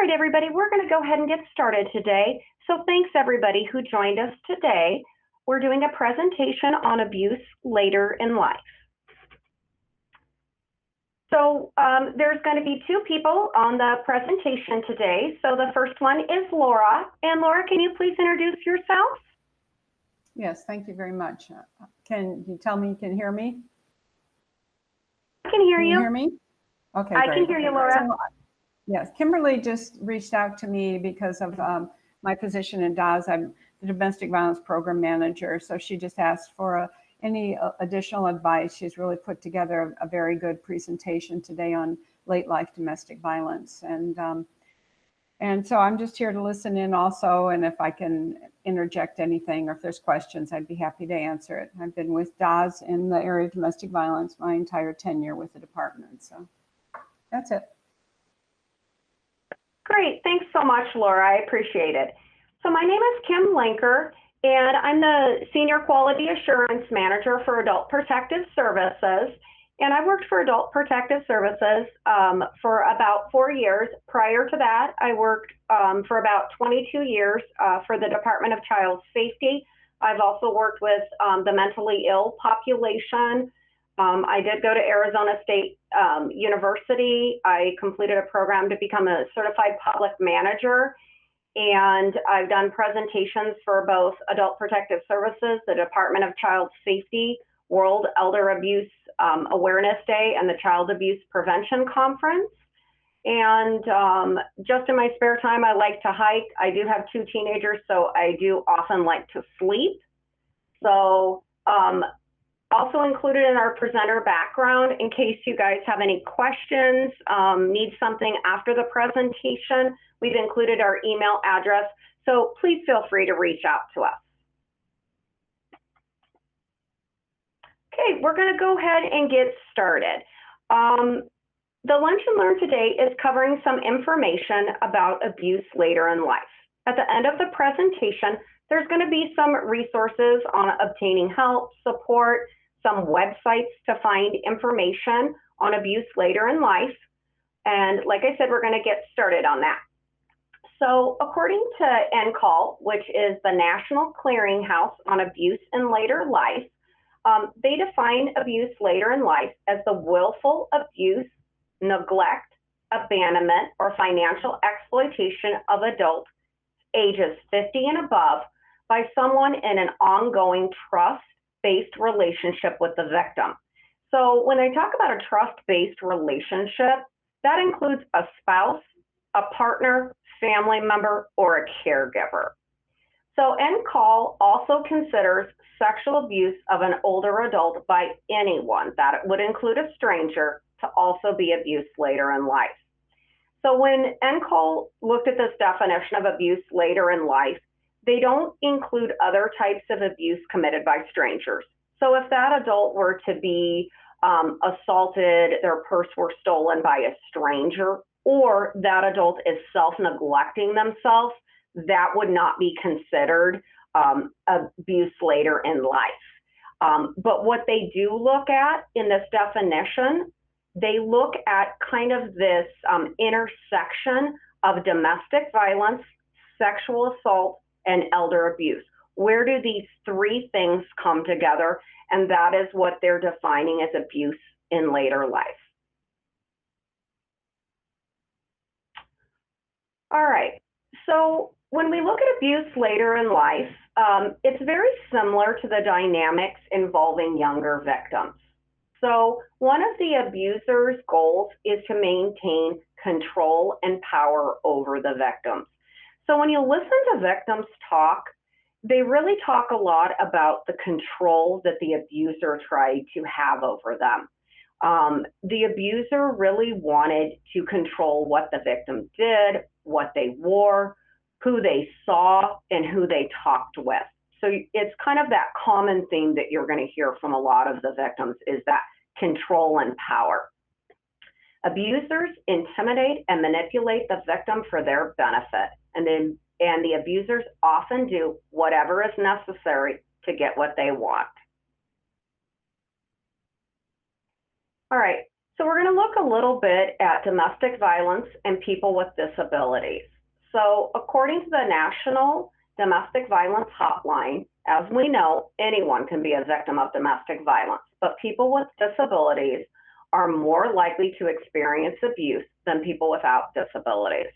right, everybody, we're going to go ahead and get started today. So thanks, everybody who joined us today. We're doing a presentation on abuse later in life. So there's going to be two people on the presentation today. So the first one is Laura. And Laura, can you please introduce yourself? Yes, thank you very much. Can you tell me you can hear me? I can hear you. Can you hear me? Okay, I great. can hear you, Laura. So, yes, Kimberly just reached out to me because of my position in DAS. I'm the domestic violence program manager. So she just asked for any additional advice. She's really put together a very good presentation today on late life domestic violence. And so I'm just here to listen in also. And if I can interject anything or if there's questions, I'd be happy to answer it. I've been with DAS in the area of domestic violence my entire tenure with the department. So that's it. Great. Thanks so much, Laura. I appreciate it. So my name is Kim Lanker, and I'm the Senior Quality Assurance Manager for Adult Protective Services. And I worked for Adult Protective Services for about 4 years. Prior to that, I worked for about 22 years for the Department of Child Safety. I've also worked with the mentally ill population. I did go to Arizona State University. I completed a program to become a certified public manager. And I've done presentations for both Adult Protective Services, the Department of Child Safety, World Elder Abuse Awareness Day, and the Child Abuse Prevention Conference. And just in my spare time, I like to hike. I do have 2 teenagers, so I do often like to sleep. So also included in our presenter background, in case you guys have any questions, need something after the presentation, we've included our email address. So please feel free to reach out to us. Okay, we're going to go ahead and get started. The Lunch and Learn today is covering some information about abuse later in life. At the end of the presentation, there's going to be some resources on obtaining help, support, some websites to find information on abuse later in life. And like I said, we're going to get started on that. So according to NCAL, which is the National Clearinghouse on Abuse in Later Life, they define abuse later in life as the willful abuse, neglect, abandonment, or financial exploitation of adults ages 50 and above by someone in an ongoing trust-based relationship with the victim. So when I talk about a trust-based relationship, that includes a spouse, a partner, family member, or a caregiver. So NCAL also considers sexual abuse of an older adult by anyone, that would include a stranger, to also be abuse later in life. So when NCAL looked at this definition of abuse later in life, they don't include other types of abuse committed by strangers. So if that adult were to be assaulted, their purse were stolen by a stranger, or that adult is self-neglecting themselves, that would not be considered abuse later in life. But what they do look at in this definition, they look at kind of this intersection of domestic violence, sexual assault, and elder abuse. Where do these 3 things come together? And that is what they're defining as abuse in later life. All right, so when we look at abuse later in life, it's very similar to the dynamics involving younger victims. So one of the abuser's goals is to maintain control and power over the victims. So when you listen to victims talk, they really talk a lot about the control that the abuser tried to have over them. The abuser really wanted to control what the victim did, what they wore, who they saw, and who they talked with. So it's kind of that common theme that you're going to hear from a lot of the victims, is that control and power. Abusers intimidate and manipulate the victim for their benefit, and the abusers often do whatever is necessary to get what they want. All right, So we're going to look a little bit at domestic violence and people with disabilities. So according to the National Domestic Violence Hotline, as we know, anyone can be a victim of domestic violence, but people with disabilities are more likely to experience abuse than people without disabilities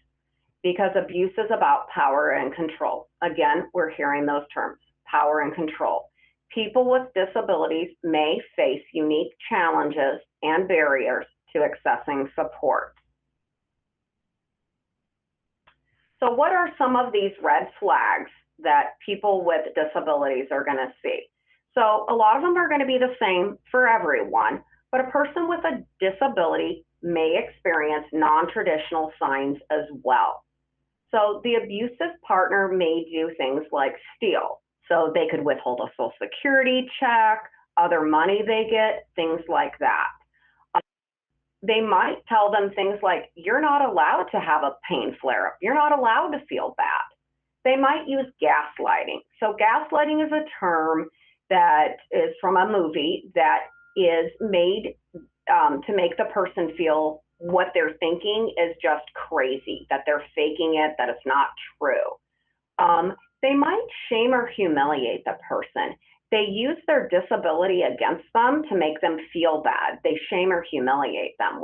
because abuse is about power and control. Again, we're hearing those terms, power and control. People with disabilities may face unique challenges and barriers to accessing support. So what are some of these red flags that people with disabilities are going to see? So a lot of them are going to be the same for everyone, but a person with a disability may experience non-traditional signs as well. So the abusive partner may do things like steal. So they could withhold a Social Security check, other money they get, things like that. They might tell them things like, you're not allowed to have a pain flare-up. You're not allowed to feel bad. They might use gaslighting. So gaslighting is a term that is from a movie that is made to make the person feel what they're thinking is just crazy, that they're faking it, that it's not true. They might shame or humiliate the person. They use their disability against them to make them feel bad. They shame or humiliate them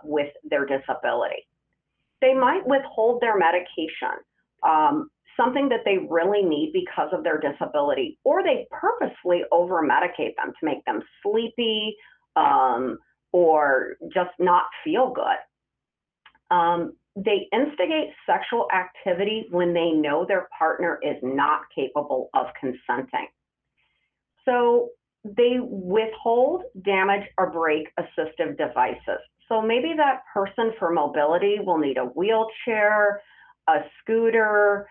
with their disability. They might withhold their medication, something that they really need because of their disability, or they purposely over-medicate them to make them sleepy or just not feel good. They instigate sexual activity when they know their partner is not capable of consenting. So they withhold, damage, or break assistive devices. So maybe that person for mobility will need a wheelchair, a scooter,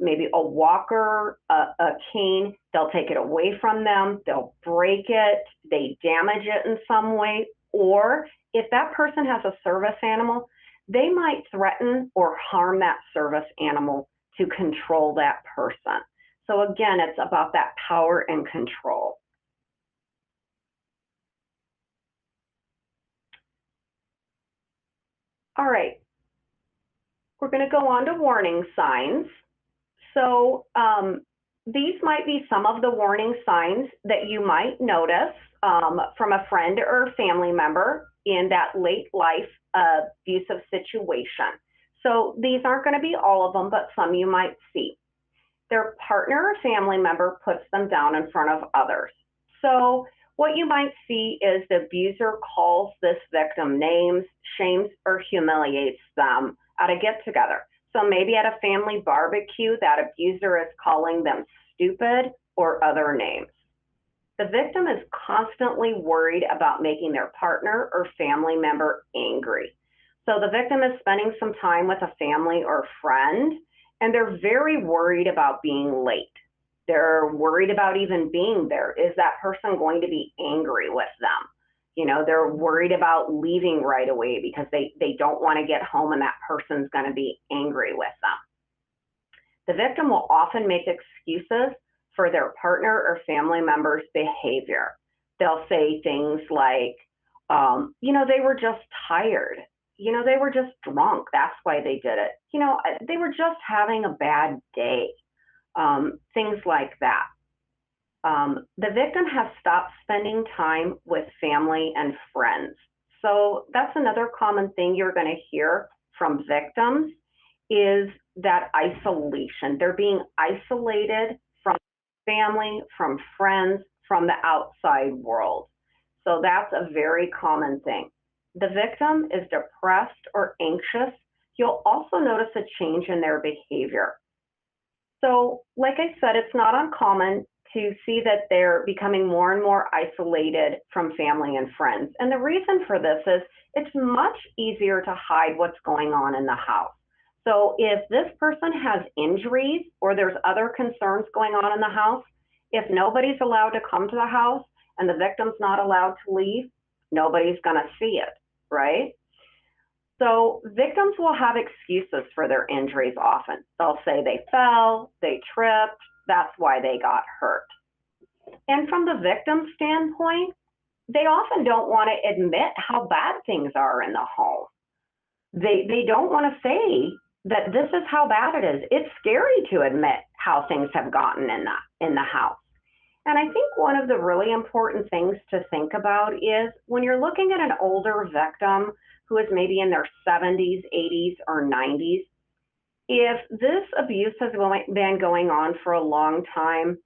maybe a walker, a cane. They'll take it away from them. They'll break it. They damage it in some way. Or if that person has a service animal, they might threaten or harm that service animal to control that person. So again, it's about that power and control. All right, we're going to go on to warning signs. So these might be some of the warning signs that you might notice from a friend or family member in that late life abusive situation. So these aren't going to be all of them, but some you might see. Their partner or family member puts them down in front of others. So what you might see is the abuser calls this victim names, shames, or humiliates them at a get-together. So maybe at a family barbecue, that abuser is calling them stupid or other names. The victim is constantly worried about making their partner or family member angry. So the victim is spending some time with a family or friend, and they're very worried about being late. They're worried about even being there. Is that person going to be angry with them? You know, they're worried about leaving right away because they don't want to get home and that person's going to be angry with them. The victim will often make excuses for their partner or family member's behavior. They'll say things like, you know, they were just tired. You know, they were just drunk. That's why they did it. You know, they were just having a bad day. Things like that. The victim has stopped spending time with family and friends. So that's another common thing you're going to hear from victims is that isolation. They're being isolated from family, from friends, from the outside world. So that's a very common thing. The victim is depressed or anxious. You'll also notice a change in their behavior. So, like I said, it's not uncommon to see that they're becoming more and more isolated from family and friends. And the reason for this is it's much easier to hide what's going on in the house. So if this person has injuries or there's other concerns going on in the house, if nobody's allowed to come to the house and the victim's not allowed to leave, nobody's going to see it, right? So victims will have excuses for their injuries often. They'll say they fell, they tripped, that's why they got hurt. And from the victim standpoint, they often don't want to admit how bad things are in the home. They don't want to say that this is how bad it is. It's scary to admit how things have gotten in the house. And I think one of the really important things to think about is when you're looking at an older victim who is maybe in their 70s, 80s, or 90s, if this abuse has been going on for a long time,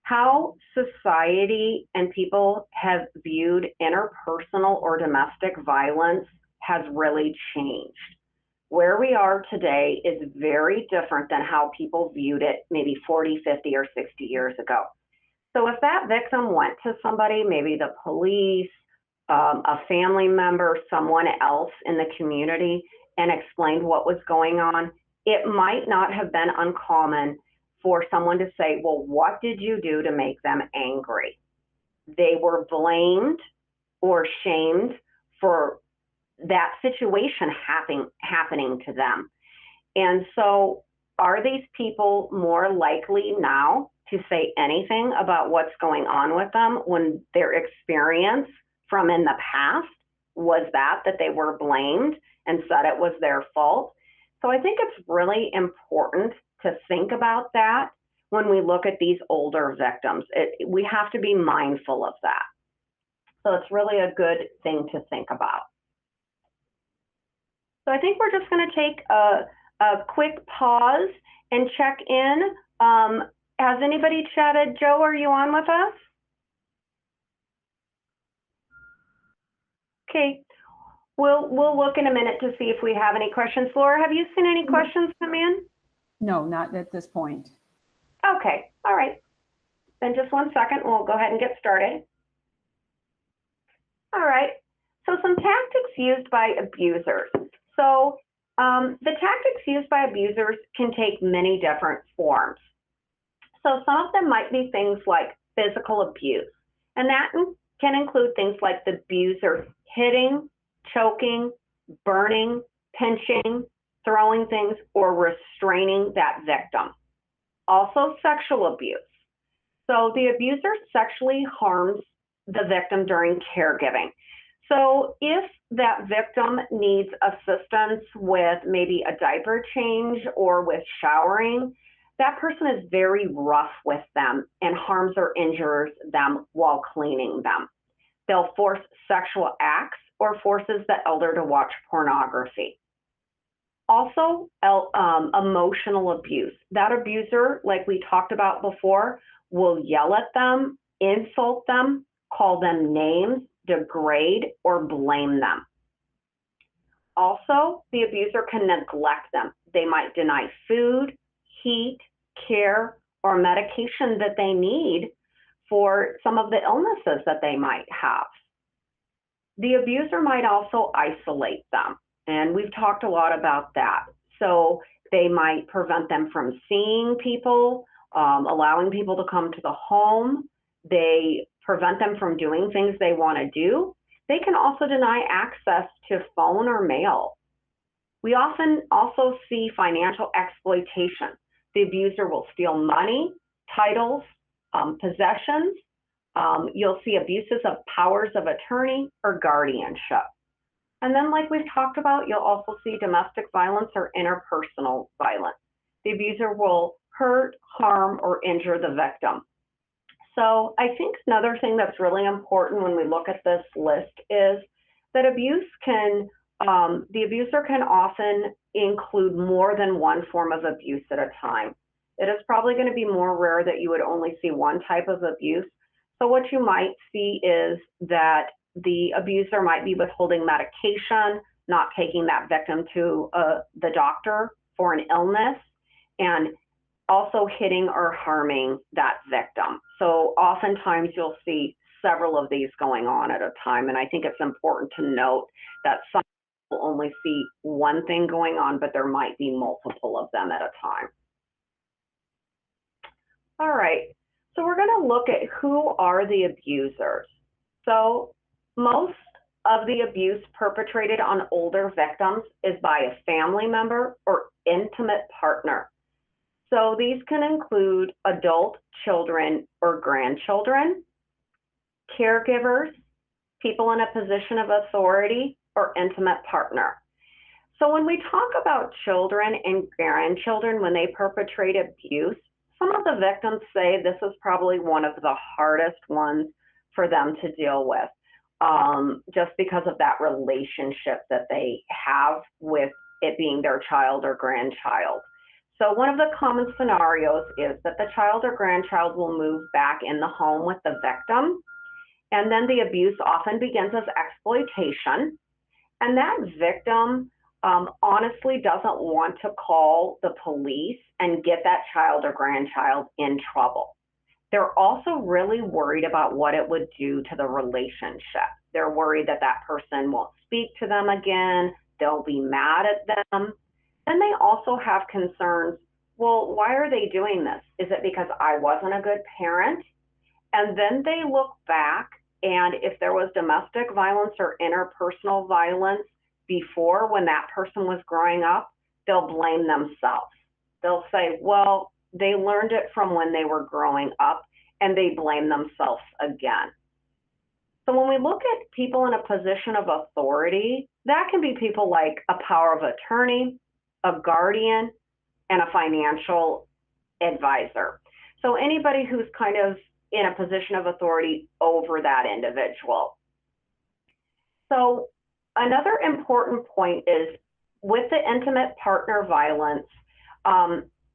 how society and people have viewed interpersonal or domestic violence has really changed. Where we are today is very different than how people viewed it maybe 40, 50, or 60 years ago. So if that victim went to somebody, maybe the police, a family member, someone else in the community, and explained what was going on, it might not have been uncommon for someone to say, well, what did you do to make them angry? They were blamed or shamed for that situation happening to them. And so are these people more likely now to say anything about what's going on with them when their experience from in the past was that they were blamed and said it was their fault? So I think it's really important to think about that when we look at these older victims. We have to be mindful of that. So it's really a good thing to think about. So I think we're just going to take a quick pause and check in. Has anybody chatted? Joe, are you on with us? Okay. We'll look in a minute to see if we have any questions. Laura, have you seen any questions come in? No, not at this point. Okay. All right. Then just 1 second. We'll go ahead and get started. All right. So some tactics used by abusers. So the tactics used by abusers can take many different forms. So some of them might be things like physical abuse, and that can include things like the abuser hitting, choking, burning, pinching, throwing things, or restraining that victim. Also sexual abuse. So the abuser sexually harms the victim during caregiving. So if that victim needs assistance with maybe a diaper change or with showering, that person is very rough with them and harms or injures them while cleaning them. They'll force sexual acts or forces the elder to watch pornography. Also, emotional abuse. That abuser, like we talked about before, will yell at them, insult them, call them names, degrade, or blame them. Also, the abuser can neglect them. They might deny food, heat, care, or medication that they need for some of the illnesses that they might have. The abuser might also isolate them, and we've talked a lot about that. So they might prevent them from seeing people, allowing people to come to the home. They prevent them from doing things they want to do. They can also deny access to phone or mail. We often also see financial exploitation. The abuser will steal money, titles, possessions. You'll see abuses of powers of attorney or guardianship. And then, like we've talked about, you'll also see domestic violence or interpersonal violence. The abuser will hurt, harm, or injure the victim. So I think another thing that's really important when we look at this list is that the abuser can often include more than one form of abuse at a time. It is probably going to be more rare that you would only see one type of abuse. So what you might see is that the abuser might be withholding medication, not taking that victim to the doctor for an illness, and also hitting or harming that victim. So oftentimes you'll see several of these going on at a time. And I think it's important to note that some will only see one thing going on, but there might be multiple of them at a time. All right, so we're going to look at who are the abusers. So most of the abuse perpetrated on older victims is by a family member or intimate partner. So these can include adult children or grandchildren, caregivers, people in a position of authority, or intimate partner. So when we talk about children and grandchildren when they perpetrate abuse, some of the victims say this is probably one of the hardest ones for them to deal with, just because of that relationship that they have with it being their child or grandchild. So one of the common scenarios is that the child or grandchild will move back in the home with the victim, and then the abuse often begins as exploitation. And that victim honestly doesn't want to call the police and get that child or grandchild in trouble. They're also really worried about what it would do to the relationship. They're worried that that person won't speak to them again, they'll be mad at them. Then they also have concerns, well, why are they doing this? Is it because I wasn't a good parent? And then they look back, and if there was domestic violence or interpersonal violence before when that person was growing up, they'll blame themselves. They'll say, well, they learned it from when they were growing up, and they blame themselves again. So when we look at people in a position of authority, that can be people like a power of attorney, a guardian, and a financial advisor. So anybody who's kind of in a position of authority over that individual. So another important point is with the intimate partner violence,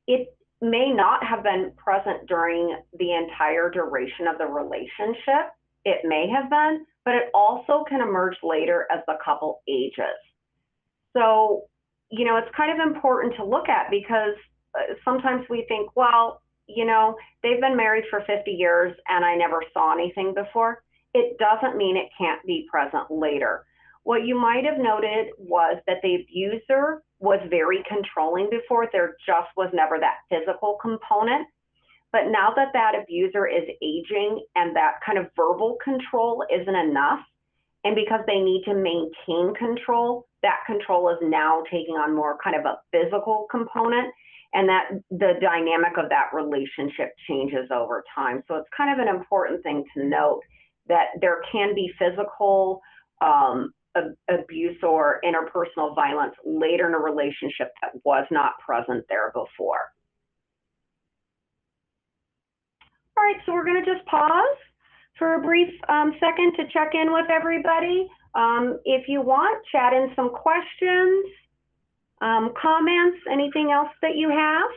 it may not have been present during the entire duration of the relationship. It may have been, but it also can emerge later as the couple ages. So, you know, it's kind of important to look at because sometimes we think, well, you know, they've been married for 50 years and I never saw anything before. It doesn't mean it can't be present later. What you might have noted was that the abuser was very controlling before. There just was never that physical component. But now that that abuser is aging and that kind of verbal control isn't enough, and because they need to maintain control, that control is now taking on more kind of a physical component, and that the dynamic of that relationship changes over time. So it's kind of an important thing to note that there can be physical abuse or interpersonal violence later in a relationship that was not present there before. All right, so we're going to just pause for a brief second to check in with everybody. If you want, chat in some questions, comments, anything else that you have.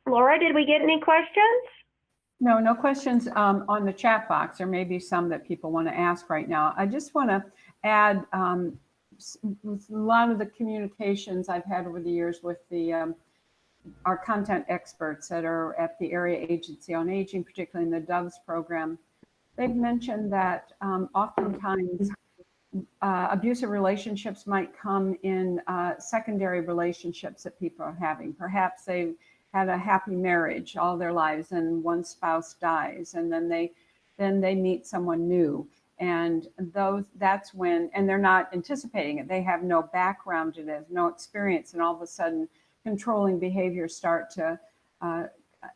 Laura, did we get any questions? No, no questions on the chat box. There may be some that people want to ask right now. I just want to add a lot of the communications I've had over the years with the our content experts that are at the Area Agency on Aging, particularly in the DOVES program. They've mentioned that oftentimes abusive relationships might come in secondary relationships that people are having. Perhaps they had a happy marriage all their lives and one spouse dies, and then they meet someone new, and that's when, and they're not anticipating it, they have no background to this, no experience, and all of a sudden controlling behaviors start to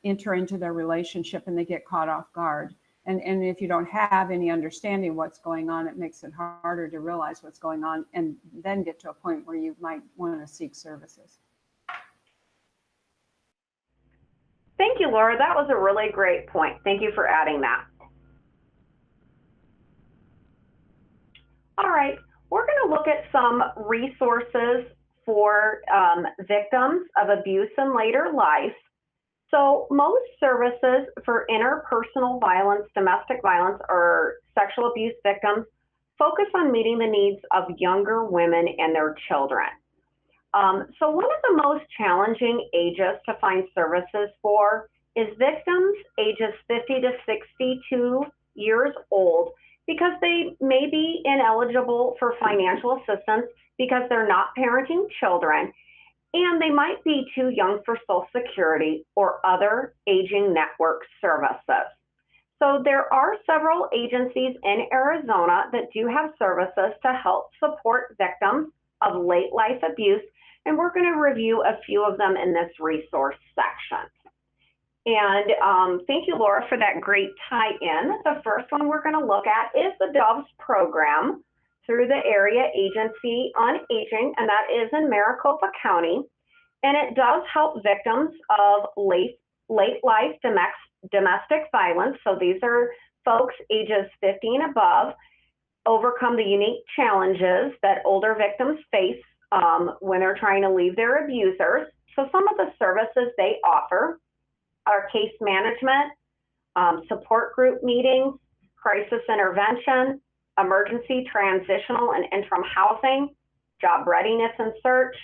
enter into their relationship and they get caught off guard. And if you don't have any understanding of what's going on, it makes it harder to realize what's going on and then get to a point where you might want to seek services. Thank you, Laura. That was a really great point. Thank you for adding that. All right, we're going to look at some resources for victims of abuse in later life. So most services for interpersonal violence, domestic violence, or sexual abuse victims focus on meeting the needs of younger women and their children. So one of the most challenging ages to find services for is victims ages 50 to 62 years old, because they may be ineligible for financial assistance because they're not parenting children, and they might be too young for Social Security or other aging network services. So there are several agencies in Arizona that do have services to help support victims of late life abuse, and we're going to review a few of them in this resource section. And thank you, Laura, for that great tie-in. The first one we're going to look at is the DOVES program through the Area Agency on Aging, and that is in Maricopa County. And it does help victims of late life domestic violence. So these are folks ages 50 and above, overcome the unique challenges that older victims face when they're trying to leave their abusers. So some of the services they offer are case management, support group meetings, crisis intervention, emergency transitional and interim housing, job readiness and search,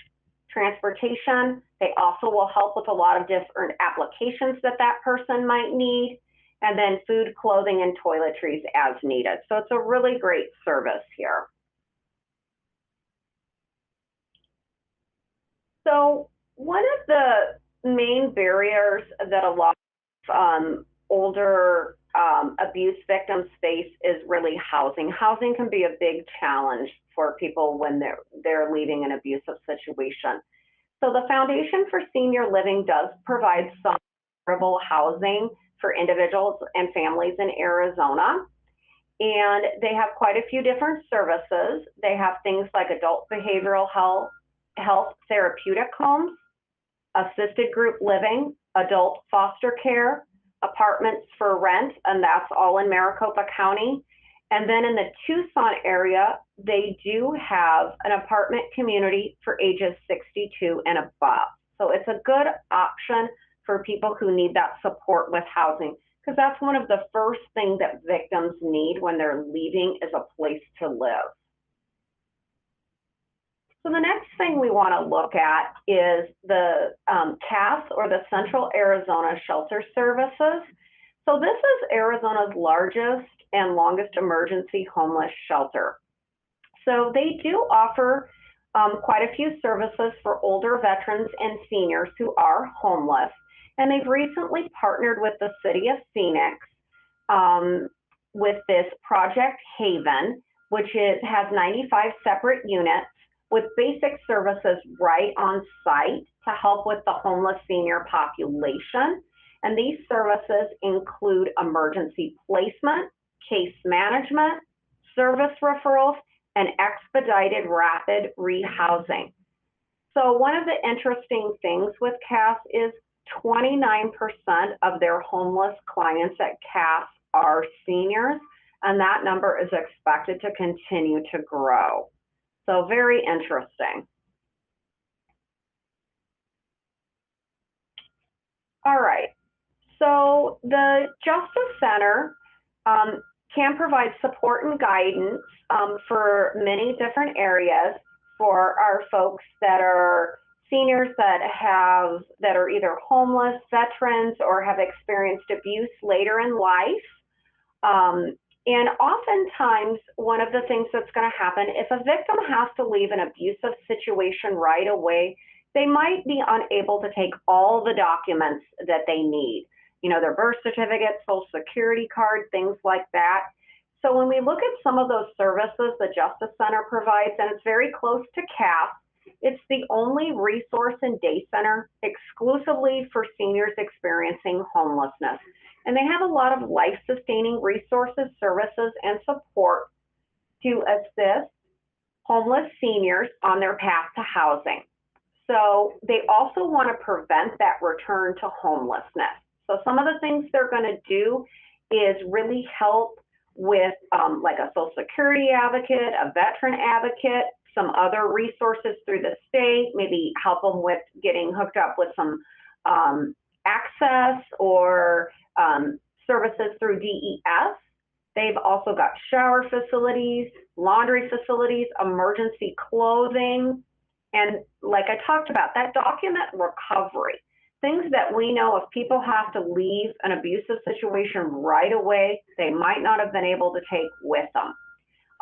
transportation. They also will help with a lot of different applications that person might need, and then food, clothing, and toiletries as needed. So it's a really great service here. So one of the main barriers that a lot of older abuse victims face is really housing. Housing can be a big challenge for people when they're leaving an abusive situation. So the Foundation for Senior Living does provide some affordable housing for individuals and families in Arizona. And they have quite a few different services. They have things like adult behavioral health therapeutic homes, assisted group living, adult foster care, apartments for rent, and that's all in Maricopa County. And then in the Tucson area, they do have an apartment community for ages 62 and above. So it's a good option for people who need that support with housing, because that's one of the first things that victims need when they're leaving is a place to live. So the next thing we want to look at is the CAS, or the Central Arizona Shelter Services. So this is Arizona's largest and longest emergency homeless shelter. So they do offer quite a few services for older veterans and seniors who are homeless. And they've recently partnered with the city of Phoenix with this Project Haven, which has 95 separate units with basic services right on site to help with the homeless senior population. And these services include emergency placement, case management, service referrals, and expedited rapid rehousing. So one of the interesting things with CAS is 29% of their homeless clients at CAS are seniors, and that number is expected to continue to grow. So very interesting. All right, so the Justice Center can provide support and guidance for many different areas for our folks that are seniors that are either homeless, veterans, or have experienced abuse later in life. And oftentimes, one of the things that's going to happen, if a victim has to leave an abusive situation right away, they might be unable to take all the documents that they need. You know, their birth certificate, social security card, things like that. So when we look at some of those services the Justice Center provides, and it's very close to CAS, it's the only resource and day center exclusively for seniors experiencing homelessness. And they have a lot of life-sustaining resources, services, and support to assist homeless seniors on their path to housing. So they also want to prevent that return to homelessness. So some of the things they're going to do is really help with like a Social Security advocate, a veteran advocate, some other resources through the state, maybe help them with getting hooked up with some access or services through DES. They've also got shower facilities, laundry facilities, emergency clothing, and like I talked about, that document recovery. Things that we know if people have to leave an abusive situation right away, they might not have been able to take with them.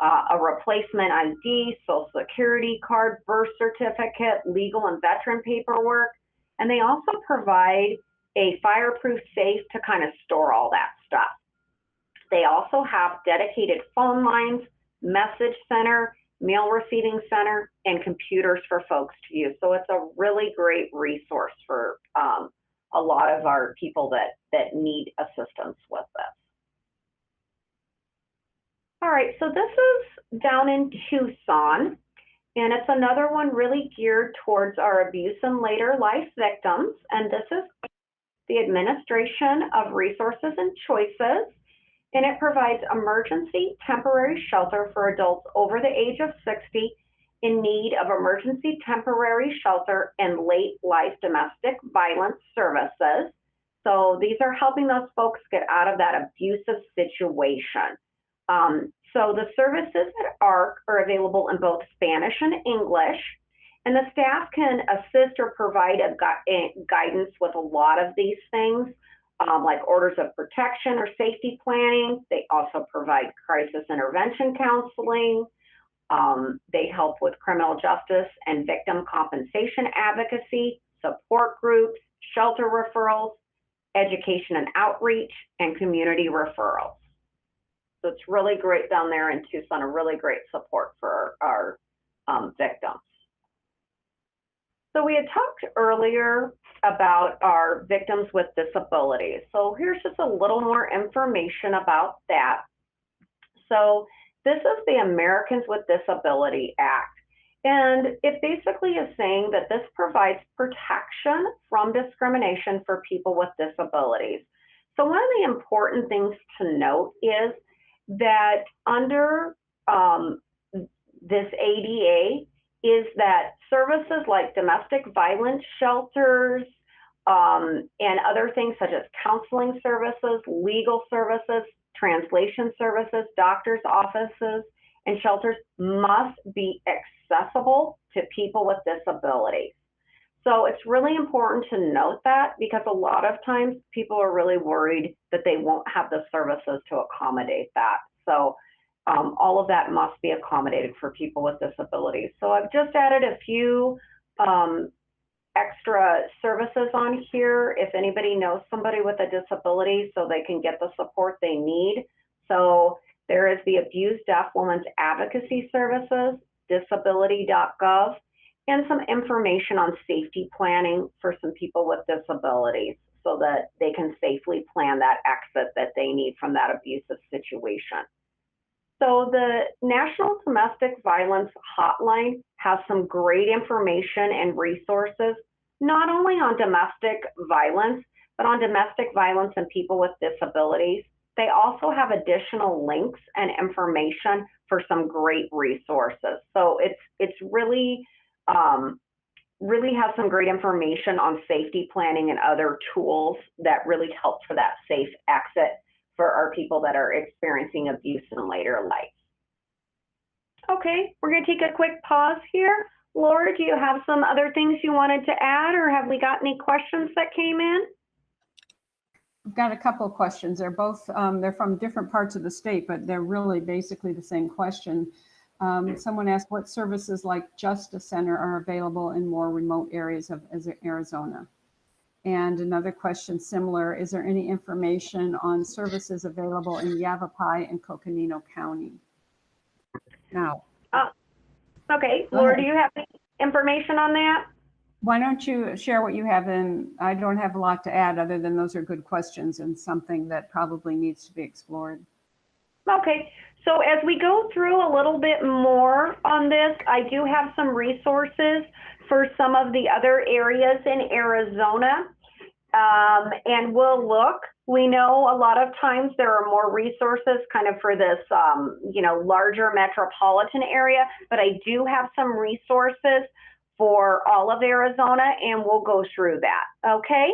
A replacement ID, Social Security card, birth certificate, legal and veteran paperwork. And they also provide a fireproof safe to kind of store all that stuff. They also have dedicated phone lines, message center, mail receiving center, and computers for folks to use. So it's a really great resource for a lot of our people that need assistance with this. All right, so this is down in Tucson, and it's another one really geared towards our abuse and later life victims, and this is the Administration of Resources and Choices, and it provides emergency temporary shelter for adults over the age of 60 in need of emergency temporary shelter and late life domestic violence services. So these are helping those folks get out of that abusive situation. So the services at ARC are available in both Spanish and English, and the staff can assist or provide guidance with a lot of these things, like orders of protection or safety planning. They also provide crisis intervention counseling. They help with criminal justice and victim compensation advocacy, support groups, shelter referrals, education and outreach, and community referrals. So it's really great down there in Tucson, a really great support for our victims. So we had talked earlier about our victims with disabilities. So here's just a little more information about that. So this is the Americans with Disability Act. And it basically is saying that this provides protection from discrimination for people with disabilities. So one of the important things to note is that under this ADA is that services like domestic violence shelters and other things such as counseling services, legal services, translation services, doctor's offices, and shelters must be accessible to people with disabilities. So it's really important to note that, because a lot of times people are really worried that they won't have the services to accommodate that. So all of that must be accommodated for people with disabilities. So I've just added a few extra services on here if anybody knows somebody with a disability, so they can get the support they need. So there is the Abused Deaf Women's Advocacy Services, disability.gov, and some information on safety planning for some people with disabilities so that they can safely plan that exit that they need from that abusive situation. So the National Domestic Violence Hotline has some great information and resources, not only on domestic violence, but on domestic violence and people with disabilities. They also have additional links and information for some great resources. So it's really, really has some great information on safety planning and other tools that really help for that safe exit for our people that are experiencing abuse in later life. Okay, we're going to take a quick pause here. Laura, do you have some other things you wanted to add, or have we got any questions that came in? I've got a couple of questions. They're both, they're from different parts of the state, but they're really basically the same question. Someone asked what services like Justice Center are available in more remote areas of Arizona. And another question similar, is there any information on services available in Yavapai and Coconino County? Now. Okay, Laura, do you have any information on that? Why don't you share what you have? And I don't have a lot to add other than those are good questions and something that probably needs to be explored. Okay, so as we go through a little bit more on this, I do have some resources for some of the other areas in Arizona, and we'll look. We know a lot of times there are more resources kind of for this, larger metropolitan area, but I do have some resources for all of Arizona, and we'll go through that, okay?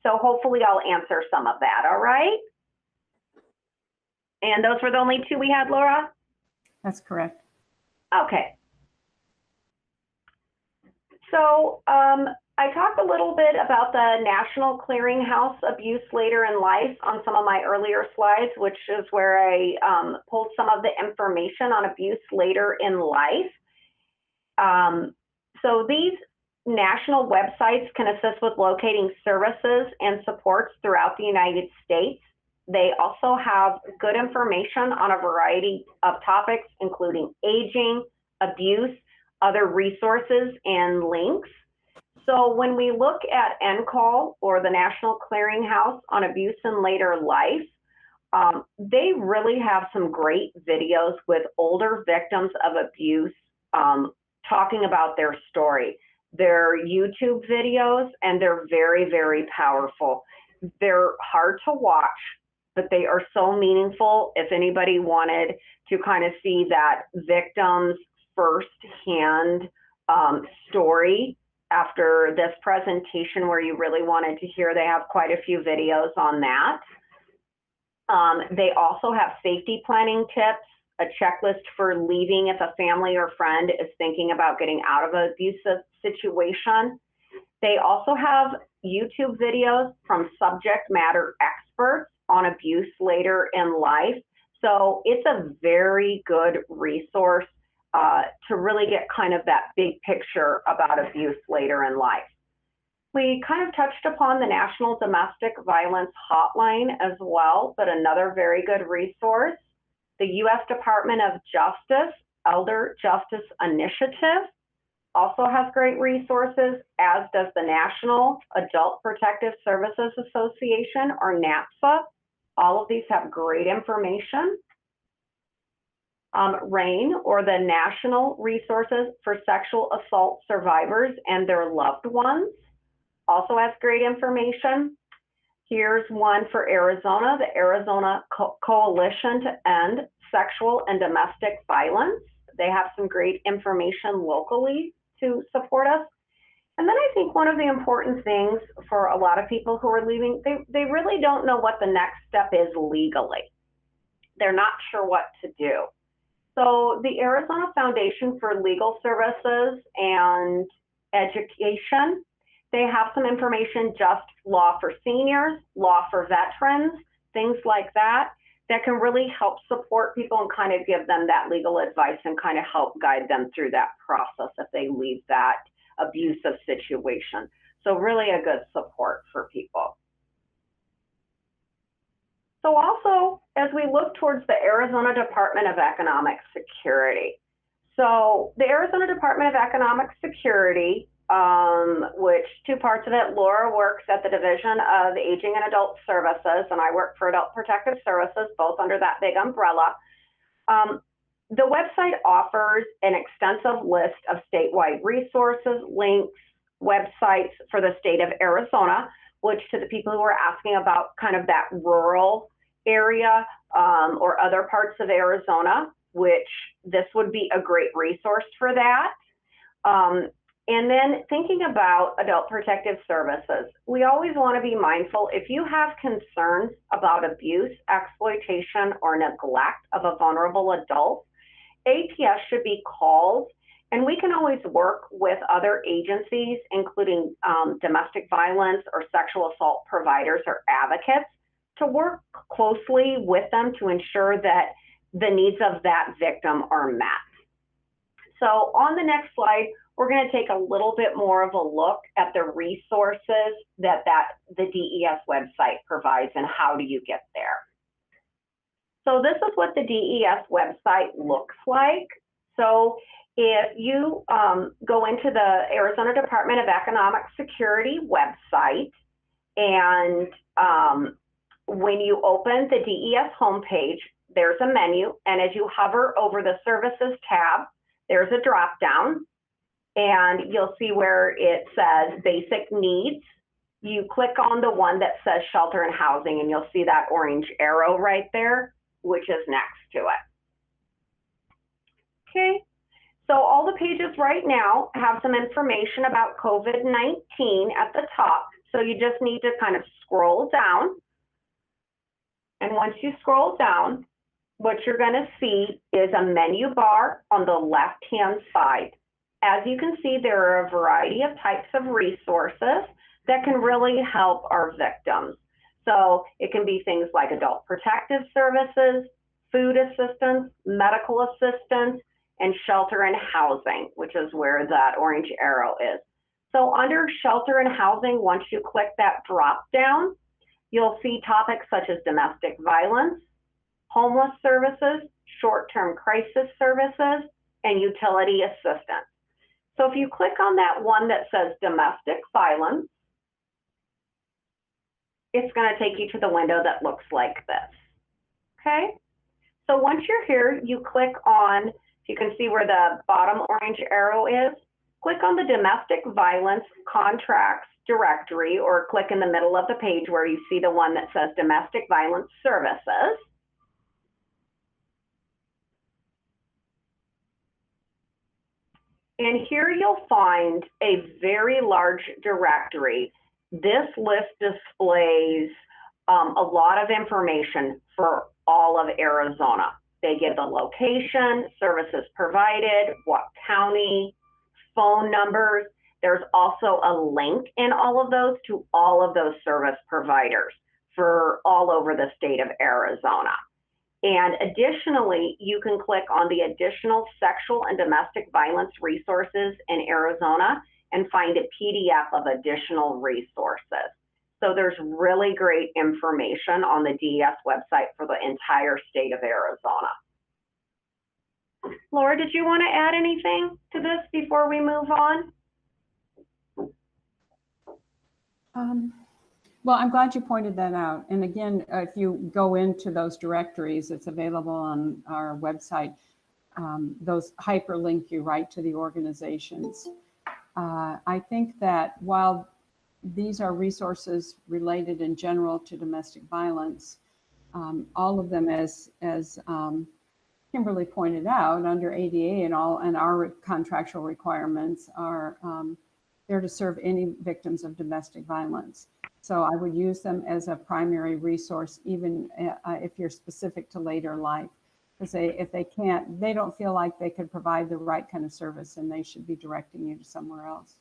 So hopefully I'll answer some of that, all right? And those were the only two we had, Laura? That's correct. Okay. So I talked a little bit about the National Clearinghouse Abuse Later in Life on some of my earlier slides, which is where I pulled some of the information on abuse later in life. So these national websites can assist with locating services and supports throughout the United States. They also have good information on a variety of topics, including aging, abuse, other resources, and links. So when we look at NCAL, or the National Clearinghouse on Abuse in Later Life, they really have some great videos with older victims of abuse talking about their story. They're YouTube videos, and they're very, very powerful. They're hard to watch, but they are so meaningful. If anybody wanted to kind of see that victim's firsthand story after this presentation, where you really wanted to hear, they have quite a few videos on that. They also have safety planning tips, a checklist for leaving if a family or friend is thinking about getting out of an abusive situation. They also have YouTube videos from subject matter experts on abuse later in life. So it's a very good resource to really get kind of that big picture about abuse later in life. We kind of touched upon the National Domestic Violence Hotline as well, but another very good resource. The U.S. Department of Justice Elder Justice Initiative also has great resources, as does the National Adult Protective Services Association, or NAPSA. All of these have great information. RAIN, or the National Resources for Sexual Assault Survivors and Their Loved Ones, also has great information. Here's one for Arizona, the Arizona Coalition to End Sexual and Domestic Violence. They have some great information locally to support us. And then I think one of the important things for a lot of people who are leaving, they really don't know what the next step is legally. They're not sure what to do. So the Arizona Foundation for Legal Services and Education, they have some information, just law for seniors, law for veterans, things like that, that can really help support people and kind of give them that legal advice and kind of help guide them through that process if they leave that abusive situation. So really a good support for people. So also, as we look towards the Arizona Department of Economic Security. So the Arizona Department of Economic Security, which two parts of it, Laura works at the Division of Aging and Adult Services, and I work for Adult Protective Services, both under that big umbrella. The website offers an extensive list of statewide resources, links, websites for the state of Arizona, which, to the people who are asking about kind of that rural area or other parts of Arizona, which this would be a great resource for that. And then thinking about Adult Protective Services, we always want to be mindful, if you have concerns about abuse, exploitation, or neglect of a vulnerable adult, APS should be called, and we can always work with other agencies, including domestic violence or sexual assault providers or advocates, to work closely with them to ensure that the needs of that victim are met. So on the next slide, we're going to take a little bit more of a look at the resources that the DES website provides and how do you get there. So this is what the DES website looks like. So if you go into the Arizona Department of Economic Security website, and when you open the DES homepage, there's a menu, and as you hover over the Services tab, there's a drop down, and you'll see where it says Basic Needs. You click on the one that says Shelter and Housing, and you'll see that orange arrow right there, which is next to it. Okay, so all the pages right now have some information about COVID-19 at the top, so you just need to kind of scroll down. And once you scroll down, what you're going to see is a menu bar on the left-hand side. As you can see, there are a variety of types of resources that can really help our victims. So it can be things like adult protective services, food assistance, medical assistance, and shelter and housing, which is where that orange arrow is. So under shelter and housing, once you click that drop down, you'll see topics such as domestic violence, homeless services, short-term crisis services, and utility assistance. So if you click on that one that says domestic violence, it's going to take you to the window that looks like this. Okay? So once you're here, you click on, you can see where the bottom orange arrow is, click on the domestic violence contracts directory, or click in the middle of the page where you see the one that says domestic violence services. And here you'll find a very large directory. This list displays a lot of information for all of Arizona. They give the location, services provided, what county, phone numbers. There's also a link in all of those to all of those service providers for all over the state of Arizona. And additionally, you can click on the additional sexual and domestic violence resources in Arizona and find a PDF of additional resources. So there's really great information on the DES website for the entire state of Arizona. Laura, did you want to add anything to this before we move on? Well, I'm glad you pointed that out. And again, if you go into those directories, it's available on our website. Those hyperlink you right to the organizations. I think that while these are resources related in general to domestic violence, all of them, as Kimberly pointed out, under ADA and our contractual requirements are there to serve any victims of domestic violence. So I would use them as a primary resource, even if you're specific to later life, because if they can't, they don't feel like they could provide the right kind of service, and they should be directing you to somewhere else.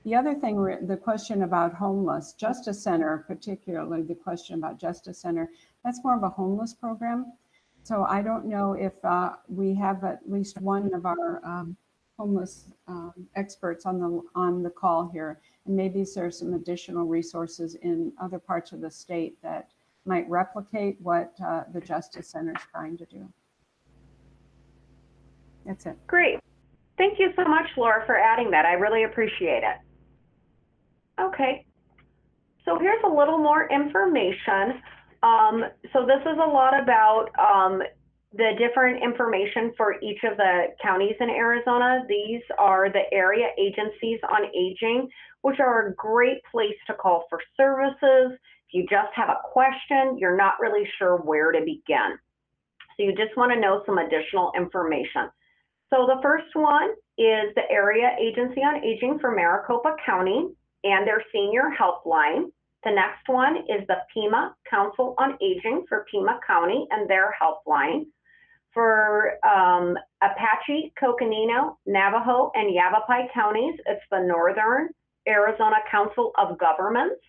The other thing, the question about homeless, Justice Center, particularly the question about Justice Center, that's more of a homeless program. So I don't know if we have at least one of our homeless experts on the call here, and maybe there's some additional resources in other parts of the state that might replicate what the Justice Center is trying to do. That's it. Great. Thank you so much, Laura, for adding that. I really appreciate it. Okay, so here's a little more information. So this is a lot about the different information for each of the counties in Arizona. These are the area agencies on aging, which are a great place to call for services. If you just have a question, you're not really sure where to begin. So you just want to know some additional information. So the first one is the Area Agency on Aging for Maricopa County and their senior helpline. The next one is the Pima Council on Aging for Pima County and their helpline. For Apache, Coconino, Navajo, and Yavapai counties, it's the Northern Arizona Council of Governments.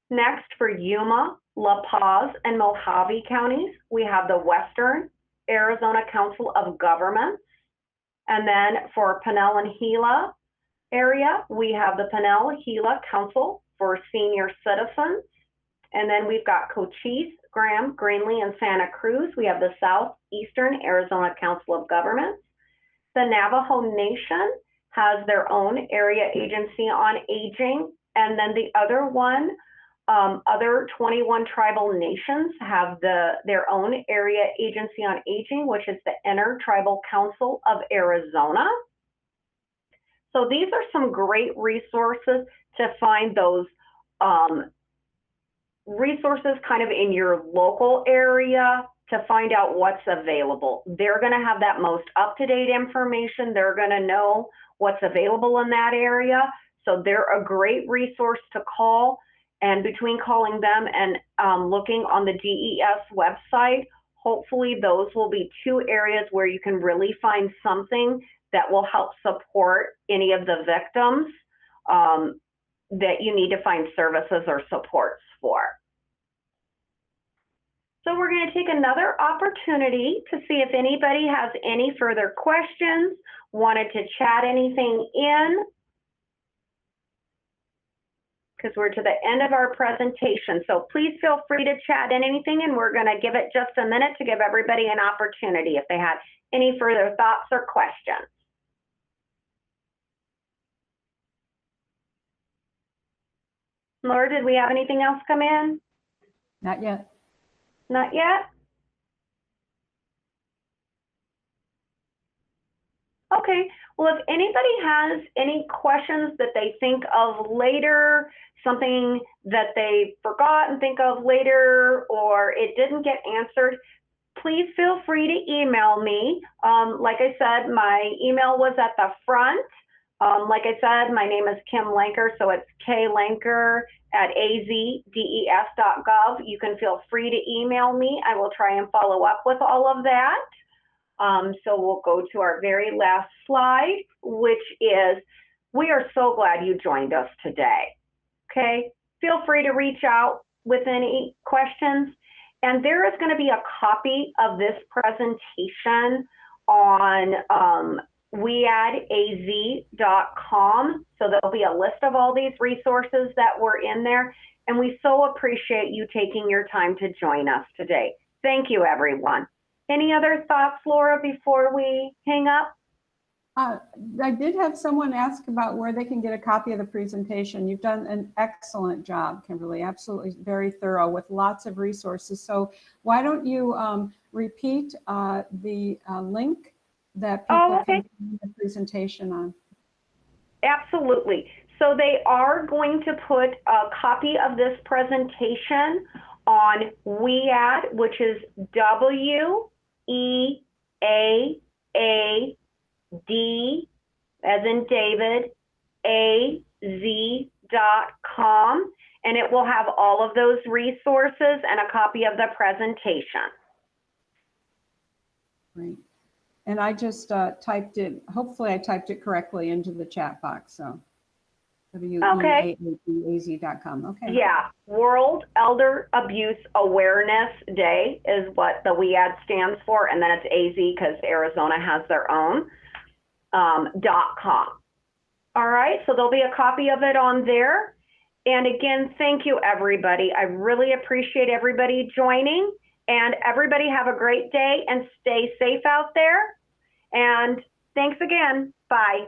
Next, for Yuma, La Paz, and Mojave counties, we have the Western Arizona Council of Governments. And then for Pinal and Gila area, we have the Pinal-Gila Council for Senior Citizens. And then we've got Cochise, Graham, Greenlee, and Santa Cruz. We have the Southeastern Arizona Council of Governments. The Navajo Nation has their own area agency on aging. And then the other one, other 21 tribal nations have their own area agency on aging, which is the Intertribal Council of Arizona. So these are some great resources to find those resources kind of in your local area to find out what's available. They're going to have that most up-to-date information. They're going to know what's available in that area. So they're a great resource to call. And between calling them and looking on the DES website, hopefully those will be two areas where you can really find something that will help support any of the victims that you need to find services or supports for. So we're going to take another opportunity to see if anybody has any further questions, wanted to chat anything in. because we're to the end of our presentation. So please feel free to chat in anything, and we're going to give it just a minute to give everybody an opportunity if they have any further thoughts or questions. Laura, did we have anything else come in? Not yet. Not yet? Okay, well, if anybody has any questions that they think of later, something that they forgot and think of later, or it didn't get answered, please feel free to email me. Like I said, my email was at the front. Like I said, my name is Kim Lanker, so it's klanker@azdes.gov. You can feel free to email me. I will try and follow up with all of that. So we'll go to our very last slide, which is, we are so glad you joined us today. Okay, feel free to reach out with any questions. And there is going to be a copy of this presentation on weadaz.com. So there'll be a list of all these resources that were in there. And we so appreciate you taking your time to join us today. Thank you, everyone. Any other thoughts, Laura, before we hang up? I did have someone ask about where they can get a copy of the presentation. You've done an excellent job, Kimberly, absolutely very thorough with lots of resources. So why don't you repeat the link that people can see the presentation on? Absolutely. So they are going to put a copy of this presentation on WEAD, which is WEAAD, as in David, AZ.com, and it will have all of those resources and a copy of the presentation. Great. And I just typed it, hopefully I typed it correctly into the chat box, so. WEAAZ.com. Okay. Yeah, World Elder Abuse Awareness Day is what the WEAD stands for, and then it's AZ because Arizona has their own, .com. All right, so there'll be a copy of it on there. And again, thank you, everybody. I really appreciate everybody joining, and everybody have a great day and stay safe out there. And thanks again. Bye.